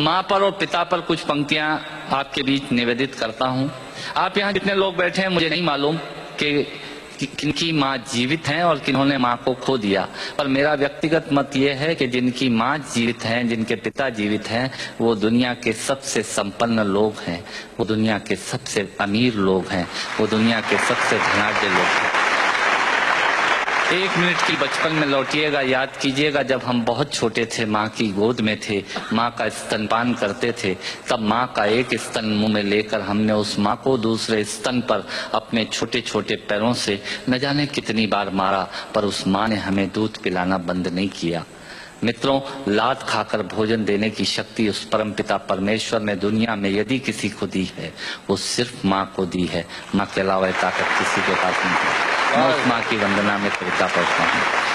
माँ पर और पिता पर कुछ पंक्तियां आपके बीच निवेदित करता हूं। आप यहाँ जितने लोग बैठे हैं मुझे नहीं मालूम कि किनकी माँ जीवित हैं और किन्होंने माँ को खो दिया, पर मेरा व्यक्तिगत मत ये है कि जिनकी माँ जीवित हैं, जिनके पिता जीवित हैं, वो दुनिया के सबसे संपन्न लोग हैं, वो दुनिया के सबसे अमीर लोग हैं, वो दुनिया के सबसे धनाढ्य लोग हैं। 1 मिनट की बचपन में लौटिएगा, याद कीजिएगा जब हम बहुत छोटे थे, माँ की गोद में थे, माँ का स्तनपान करते थे, तब माँ का एक स्तन मुंह में लेकर हमने उस माँ को दूसरे स्तन पर अपने छोटे छोटे पैरों से न जाने कितनी बार मारा, पर उस माँ ने हमें दूध पिलाना बंद नहीं किया। मित्रों, लात खाकर भोजन देने की शक्ति उस परमपिता परमेश्वर ने दुनिया में यदि किसी को दी है, वो सिर्फ माँ को दी है। माँ के अलावा ताकत किसी के पास नहीं है। मैं उस माँ की वंदना में कृतज्ञता करता हूँ।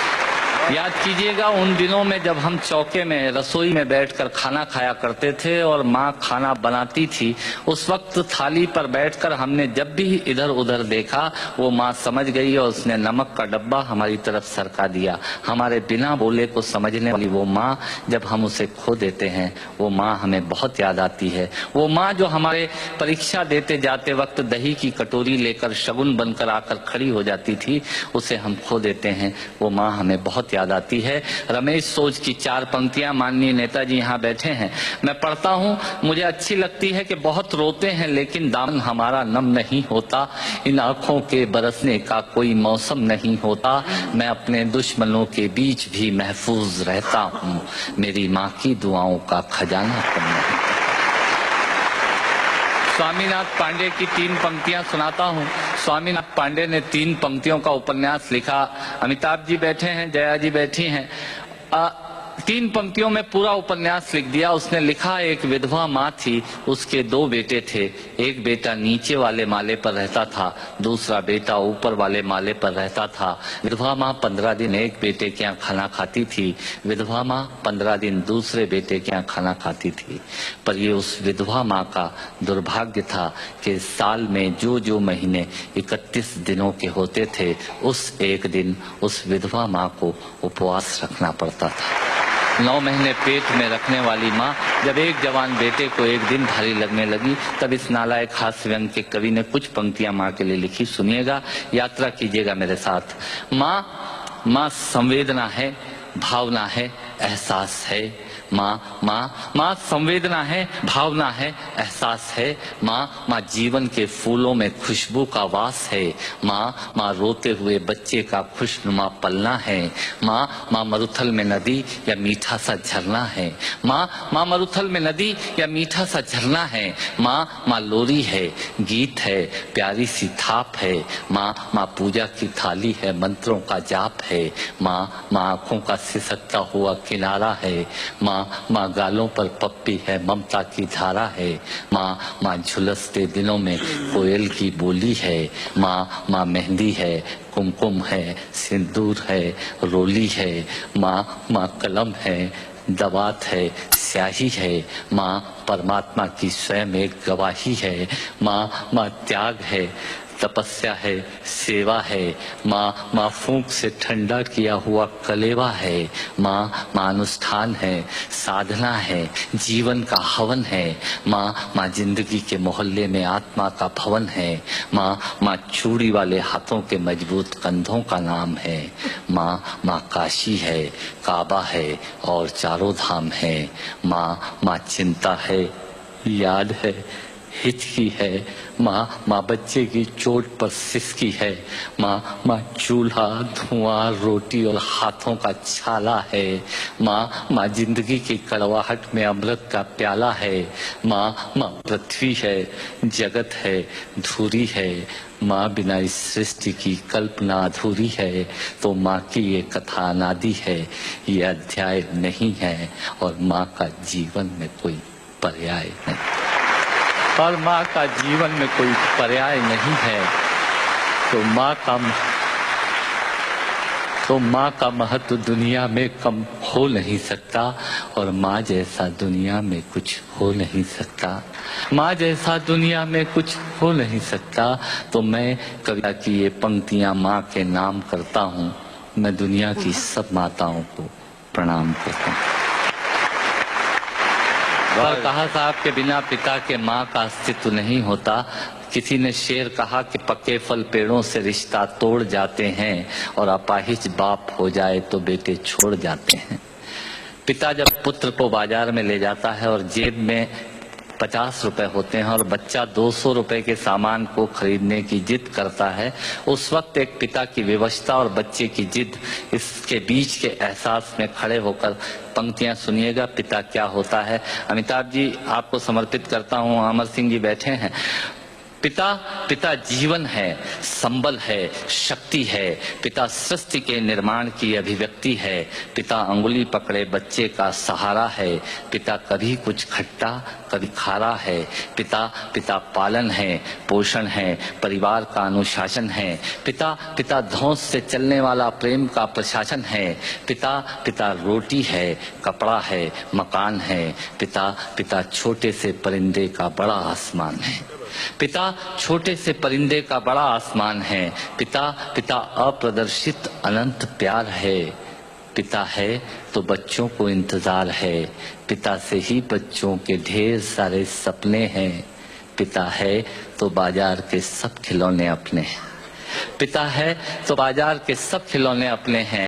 याद कीजिएगा उन दिनों में जब हम चौके में रसोई में बैठकर खाना खाया करते थे और माँ खाना बनाती थी, उस वक्त थाली पर बैठकर हमने जब भी इधर उधर देखा, वो माँ समझ गई और उसने नमक का डब्बा हमारी तरफ सरका दिया। हमारे बिना बोले को समझने वाली वो माँ, जब हम उसे खो देते हैं, वो माँ हमें बहुत याद आती है। वो माँ जो हमारे परीक्षा देते जाते वक्त दही की कटोरी लेकर शगुन बनकर आकर खड़ी हो जाती थी, उसे हम खो देते हैं। वो माँ हमें बहुत याद आती है। रमेश सोज की 4 पंक्तियां माननीय नेताजी यहाँ बैठे हैं, मैं पढ़ता हूँ, मुझे अच्छी लगती है कि बहुत रोते हैं लेकिन दामन हमारा नम नहीं होता, इन आंखों के बरसने का कोई मौसम नहीं होता, मैं अपने दुश्मनों के बीच भी महफूज रहता हूँ, मेरी माँ की दुआओं का खजाना कम नहीं। स्वामीनाथ पांडे की 3 पंक्तियां सुनाता हूं। स्वामीनाथ पांडे ने 3 पंक्तियों का उपन्यास लिखा। अमिताभ जी बैठे हैं, जया जी बैठी हैं। 3 पंक्तियों में पूरा उपन्यास लिख दिया। उसने लिखा, एक विधवा माँ थी, उसके 2 बेटे थे। एक बेटा नीचे वाले माले पर रहता था, दूसरा बेटा ऊपर वाले माले पर रहता था। विधवा माँ 15 दिन एक बेटे के यहाँ खाना खाती थी, विधवा माँ 15 दिन दूसरे बेटे के यहाँ खाना खाती थी। पर ये उस विधवा माँ का दुर्भाग्य था कि साल में जो महीने 31 दिनों के होते थे, उस एक दिन उस विधवा माँ को उपवास रखना पड़ता था। 9 महीने पेट में रखने वाली माँ जब एक जवान बेटे को एक दिन भारी लगने लगी, तब इस नालायक हास्य व्यंग के कवि ने कुछ पंक्तियां माँ के लिए लिखी। सुनिएगा, यात्रा कीजिएगा मेरे साथ। माँ संवेदना है, भावना है, एहसास है। माँ संवेदना है, भावना है, एहसास है। माँ जीवन के फूलों में खुशबू का वास है। माँ रोते हुए बच्चे का खुशनुमा पलना है। माँ मरुथल में नदी या मीठा सा झरना है। माँ मरुथल में नदी या मीठा सा झरना है। माँ लोरी है, गीत है, प्यारी सी थाप है। माँ पूजा की थाली है, मंत्रों का जाप है। माँ आंखों का सिसकता हुआ किनारा है। माँ गालों पर पप्पी है, ममता की धारा है। माँ झुलसते दिनों में कोयल की बोली है। माँ मेहंदी है, कुमकुम है, सिंदूर है, रोली है। माँ कलम है, दवात है, स्याही है। माँ परमात्मा की स्वयं एक गवाही है। माँ त्याग है, तपस्या है, सेवा है। माँ फूंक से ठंडा किया हुआ कलेवा है। माँ अनुष्ठान है, साधना है, जीवन का हवन है। माँ जिंदगी के मोहल्ले में आत्मा का भवन है। माँ चूड़ी वाले हाथों के मजबूत कंधों का नाम है। माँ काशी है, काबा है और चारों धाम है। माँ चिंता है, याद है, हिचकी है। माँ बच्चे की चोट पर सिसकी है। माँ चूल्हा, धुआं, रोटी और हाथों का छाला है। माँ जिंदगी की कड़वाहट में अमृत का प्याला है। माँ पृथ्वी है, जगत है, धुरी है। माँ बिना इस सृष्टि की कल्पना अधूरी है। तो माँ की ये कथा अनादि है, ये अध्याय नहीं है, और माँ का जीवन में कोई पर्याय नहीं, और माँ का जीवन में कोई पर्याय नहीं है। तो माँ का महत्व दुनिया में कम हो नहीं सकता, और माँ जैसा दुनिया में कुछ हो नहीं सकता। माँ जैसा दुनिया में कुछ हो नहीं सकता। तो मैं कविता की ये पंक्तियां माँ के नाम करता हूँ। मैं दुनिया की सब माताओं को प्रणाम करता हूँ। पर कहा साहब के बिना पिता के माँ का अस्तित्व नहीं होता। किसी ने शेर कहा कि पक्के फल पेड़ों से रिश्ता तोड़ जाते हैं और अपाहिज बाप हो जाए तो बेटे छोड़ जाते हैं। पिता जब पुत्र को बाजार में ले जाता है और जेब में 50 रुपए होते हैं और बच्चा 200 रुपए के सामान को खरीदने की जिद करता है, उस वक्त एक पिता की विवशता और बच्चे की जिद, इसके बीच के एहसास में खड़े होकर पंक्तियां सुनिएगा, पिता क्या होता है। अमिताभ जी आपको समर्पित करता हूं। अमर सिंह जी बैठे हैं। पिता जीवन है, संबल है, शक्ति है। पिता सृष्टि के निर्माण की अभिव्यक्ति है। पिता अंगुली पकड़े बच्चे का सहारा है। पिता कभी कुछ खट्टा कभी खारा है। पिता पालन है, पोषण है, परिवार का अनुशासन है। पिता धौंस से चलने वाला प्रेम का प्रशासन है। पिता रोटी है, कपड़ा है, मकान है। पिता छोटे से परिंदे का बड़ा आसमान है। पिता छोटे से परिंदे का बड़ा आसमान है। पिता अप्रदर्शित अनंत प्यार है। पिता है तो बच्चों को इंतजार है। पिता से ही बच्चों के ढेर सारे सपने हैं। पिता है तो बाजार के सब खिलौने अपने हैं। पिता है तो बाजार के सब खिलौने अपने हैं।